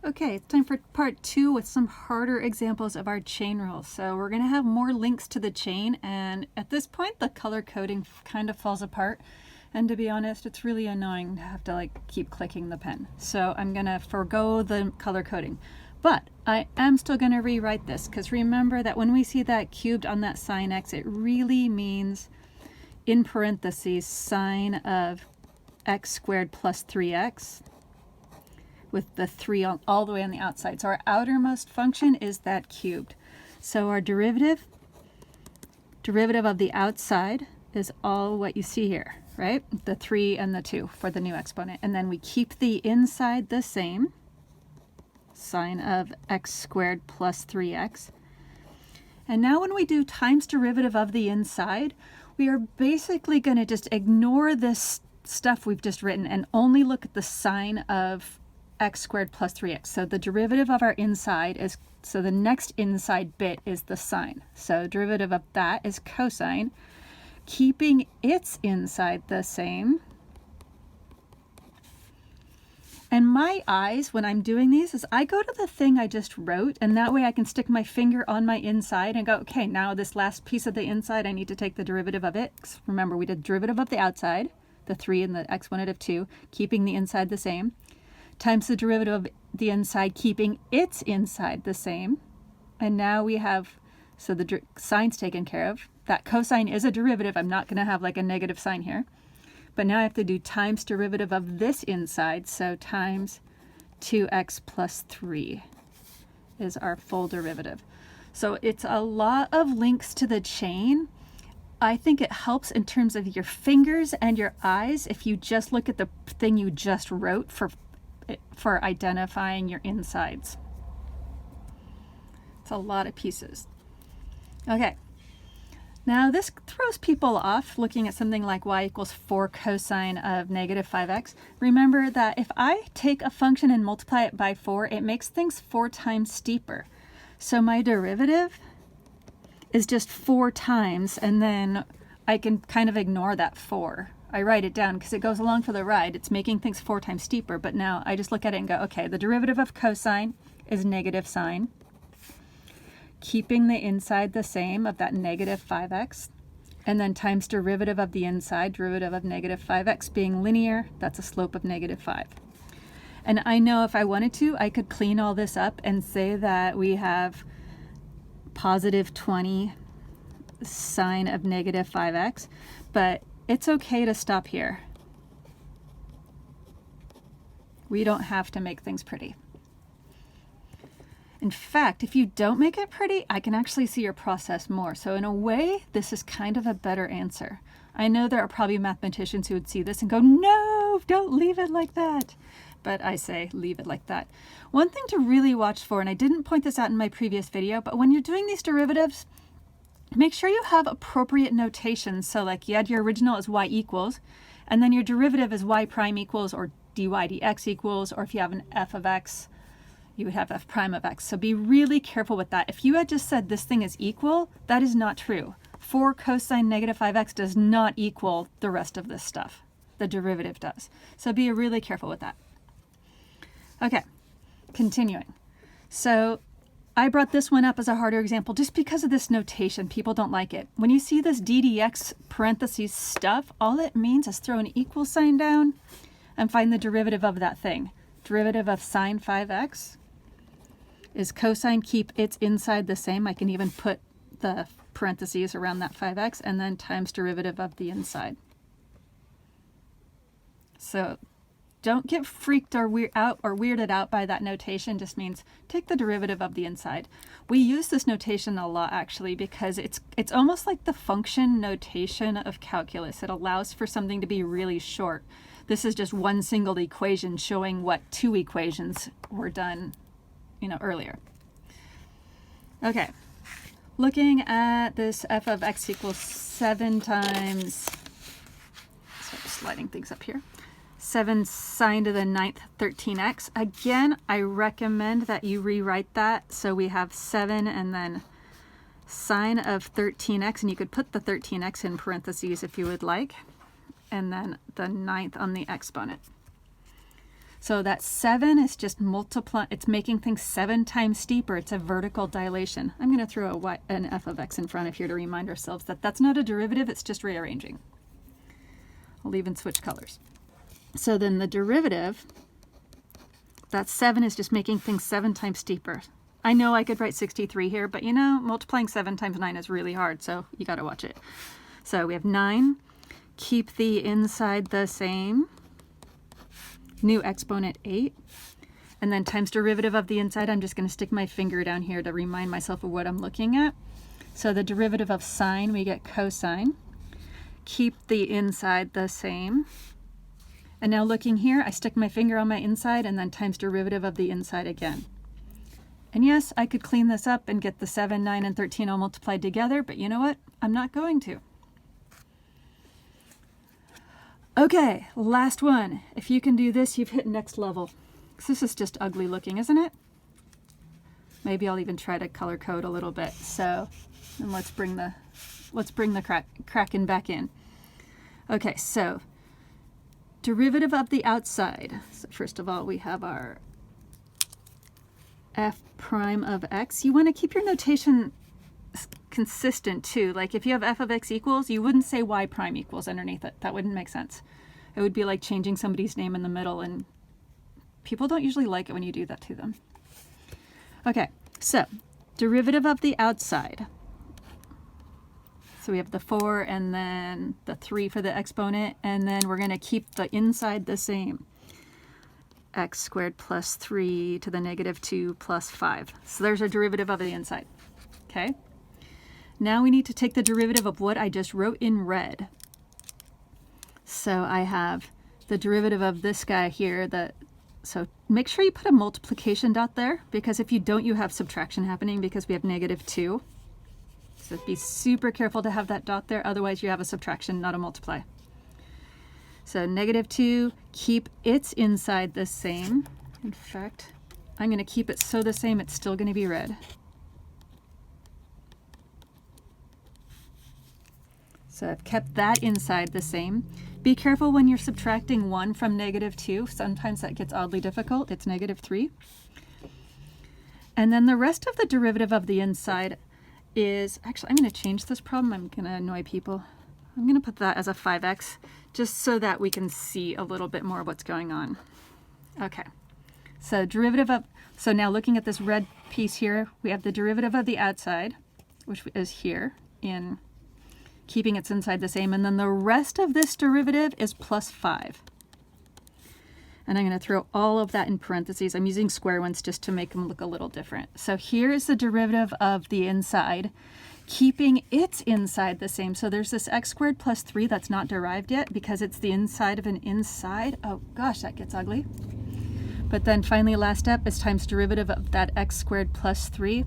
Okay, it's time for part 2 with some harder examples of our chain rules. So we're going to have more links to the chain, and at this point the color coding kind of falls apart. And to be honest, it's really annoying to have to keep clicking the pen. So I'm going to forego the color coding. But I am still going to rewrite this, because remember that when we see that cubed on that sine x, it really means in parentheses sine of x squared plus 3x. With the 3 all the way on the outside. So our outermost function is that cubed. So our derivative of the outside is all what you see here, right? The 3 and the 2 for the new exponent. And then we keep the inside the same, sine of x squared plus 3x. And now when we do times derivative of the inside, we are basically going to just ignore this stuff we've just written and only look at the sine of x squared plus 3x. So the derivative of our inside is, so the next inside bit is the sine. So derivative of that is cosine, keeping its inside the same. And my eyes, when I'm doing these, is I go to the thing I just wrote, and that way I can stick my finger on my inside and go, okay, now this last piece of the inside, I need to take the derivative of it. Remember, we did derivative of the outside, the 3 and the exponent of 2, keeping the inside the same, times the derivative of the inside, keeping its inside the same. And now we have, so the sine's taken care of. That cosine is a derivative. I'm not going to have a negative sign here. But now I have to do times derivative of this inside. So times 2x plus 3 is our full derivative. So it's a lot of links to the chain. I think it helps in terms of your fingers and your eyes if you just look at the thing you just wrote for identifying your insides. It's a lot of pieces. Okay, now this throws people off looking at something like y equals 4 cosine of negative 5x. Remember that if I take a function and multiply it by 4, it makes things 4 times steeper. So my derivative is just 4 times, and then I can kind of ignore that 4. I write it down because it goes along for the ride. It's making things 4 times steeper, but now I just look at it and go, okay, the derivative of cosine is negative sine, keeping the inside the same of that negative 5x, and then times derivative of the inside, derivative of negative 5x being linear, that's a slope of negative 5. And I know if I wanted to, I could clean all this up and say that we have positive 20 sine of negative 5x, but it's okay to stop here. We don't have to make things pretty. In fact, if you don't make it pretty, I can actually see your process more. So in a way, this is kind of a better answer. I know there are probably mathematicians who would see this and go, no, don't leave it like that. But I say, leave it like that. One thing to really watch for, and I didn't point this out in my previous video, but when you're doing these derivatives, make sure you have appropriate notation. So you had your original as y equals, and then your derivative is y prime equals, or dy dx equals, or if you have an f of x, you would have f prime of x. So be really careful with that. If you had just said this thing is equal, that is not true. 4 cosine negative 5x does not equal the rest of this stuff. The derivative does. So be really careful with that. Okay, continuing. So I brought this one up as a harder example just because of this notation. People don't like it. When you see this ddx parentheses stuff, all it means is throw an equal sign down and find the derivative of that thing. Derivative of sine 5x is cosine, keep its inside the same. I can even put the parentheses around that 5x, and then times derivative of the inside. So don't get freaked or weirded out by that notation. Just means take the derivative of the inside. We use this notation a lot actually because it's almost like the function notation of calculus. It allows for something to be really short. This is just one single equation showing what 2 equations were done, earlier. Okay, looking at this f of x equals 7 times, so I'm sliding things up here. 7 sine to the 9th 13x. Again, I recommend that you rewrite that so we have 7 and then sine of 13x, and you could put the 13x in parentheses if you would like, and then the 9th on the exponent. So that 7 is just it's making things 7 times steeper. It's a vertical dilation. I'm going to throw an f of x in front of here to remind ourselves that that's not a derivative, it's just rearranging. I'll even switch colors. So then the derivative, that 7 is just making things 7 times steeper. I know I could write 63 here, but you know, multiplying 7 times 9 is really hard, so you got to watch it. So we have 9, keep the inside the same, new exponent 8, and then times derivative of the inside. I'm just going to stick my finger down here to remind myself of what I'm looking at. So the derivative of sine, we get cosine. Keep the inside the same. And now looking here, I stick my finger on my inside and then times derivative of the inside again. And yes, I could clean this up and get the 7, 9, and 13 all multiplied together, but you know what? I'm not going to. Okay, last one. If you can do this, you've hit next level. This is just ugly looking, isn't it? Maybe I'll even try to color code a little bit. So, and let's bring the Kraken back in. Okay, so derivative of the outside. So first of all, we have our f prime of x. You want to keep your notation consistent too. Like if you have f of x equals, you wouldn't say y prime equals underneath it. That wouldn't make sense. It would be like changing somebody's name in the middle, and people don't usually like it when you do that to them. Okay, so derivative of the outside. So we have the 4 and then the 3 for the exponent, and then we're going to keep the inside the same. X squared plus 3 to the negative 2 plus 5. So there's our derivative of the inside. Okay. Now we need to take the derivative of what I just wrote in red. So I have the derivative of this guy here. So make sure you put a multiplication dot there, because if you don't, you have subtraction happening because we have negative 2. So be super careful to have that dot there. Otherwise, you have a subtraction, not a multiply. So negative 2, keep its inside the same. In fact, I'm going to keep it so the same, it's still going to be red. So I've kept that inside the same. Be careful when you're subtracting 1 from negative 2. Sometimes that gets oddly difficult. It's negative 3. And then the rest of the derivative of the inside is, actually, I'm going to change this problem. I'm going to annoy people. I'm going to put that as a 5x just so that we can see a little bit more of what's going on. Okay, so so now looking at this red piece here, we have the derivative of the outside, which is here in keeping its inside the same, and then the rest of this derivative is plus 5. And I'm going to throw all of that in parentheses. I'm using square ones just to make them look a little different. So here is the derivative of the inside, keeping its inside the same. So there's this x squared plus 3 that's not derived yet because it's the inside of an inside. Oh gosh, that gets ugly. But then finally, last step is times derivative of that x squared plus 3.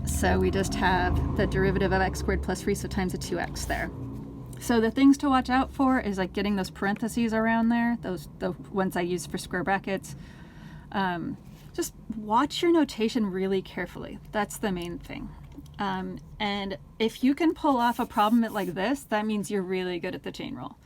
So we just have the derivative of x squared plus 3, so times a 2x there. So the things to watch out for is like getting those parentheses around there, the ones I use for square brackets. Just watch your notation really carefully. That's the main thing. And if you can pull off a problem like this, that means you're really good at the chain rule.